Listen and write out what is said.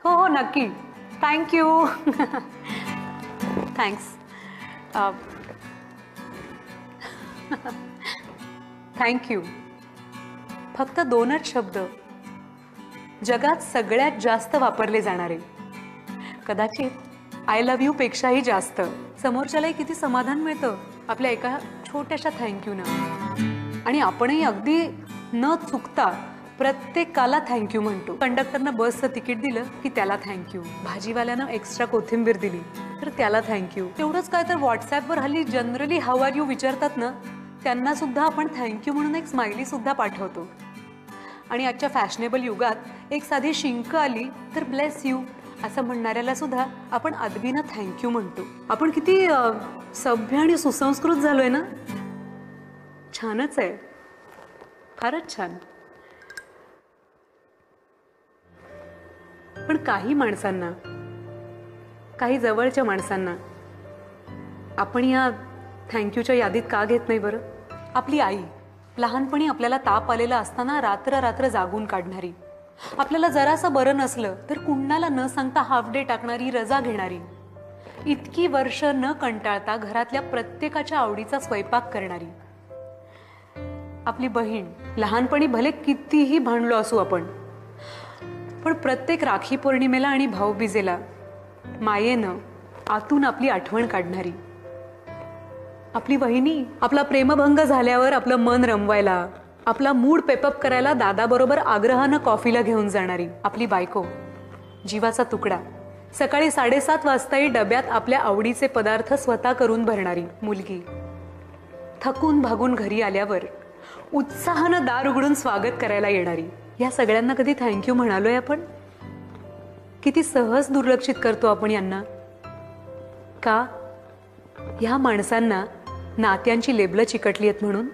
हो हो नक्की. थँक्यू. थँक्स. थँक्यू. फक्त 2च शब्द जगात सगळ्यात जास्त वापरले जाणारे. कदाचित आय लव्ह यू पेक्षाही जास्त. समोरच्यालाही किती समाधान मिळतं आपल्या एका छोट्याशा थँक्यूनं. आणि आपणही अगदी न चुकता प्रत्येकाला थँक्यू म्हणतो. कंडक्टरनं बसचं तिकीट दिलं की त्याला थँक्यू. भाजीवाल्यानं एक्स्ट्रा कोथिंबीर दिली तर त्याला थँक्यू. तेवढंच काय तर व्हॉट्सॲपवर हल्ली जनरली हाऊ आर यू विचारतात ना, त्यांना सुद्धा आपण थँक्यू म्हणून एक स्माइली सुद्धा पाठवतो. आणि आजच्या फॅशनेबल युगात एक साधी शिंक आली तर ब्लेस यू असं म्हणणाऱ्याला सुद्धा आपण अदबीनं थँक्यू म्हणतो. आपण किती सभ्य आणि सुसंस्कृत झालोय ना. छानच आहे, फारच छान. पण काही माणसांना, काही जवळच्या माणसांना आपण या थँक्यूच्या यादीत का घेत नाही बरं? आपली आई लहानपणी आपल्याला ताप आलेला असताना रात्र रात्र जागून काढणारी, आपल्याला जरासं बरं नसलं तर कुणाला न सांगता हाफ डे टाकणारी, रजा घेणारी, इतकी वर्ष न कंटाळता घरातल्या प्रत्येकाच्या आवडीचा स्वयंपाक करणारी, आपली बहीण. लहानपणी भले कितीही भांडलो असू आपण, पण प्रत्येक राखी पौर्णिमेला आणि भाऊबीजेला मायेनं आतून आपली आठवण काढणारी, आपली वहिनी. आपला प्रेमभंग झाल्यावर आपलं मन रमवायला, आपला मूड पेपअप करायला दादाबरोबर आग्रहानं कॉफीला घेऊन जाणारी, आपली बायको. जीवाचा तुकडा. सकाळी 7:30 वाजताही डब्यात आपल्या आवडीचे पदार्थ स्वतः करून भरणारी मुलगी. थकून भागून घरी आल्यावर उत्साहानं दार उघडून स्वागत करायला येणारी. या सगळ्यांना कधी थँक्यू म्हणालोय आपण? किती सहज दुर्लक्षित करतो आपण यांना. का? ह्या माणसांना नात्यांची लेबलं चिकटली आहेत म्हणून.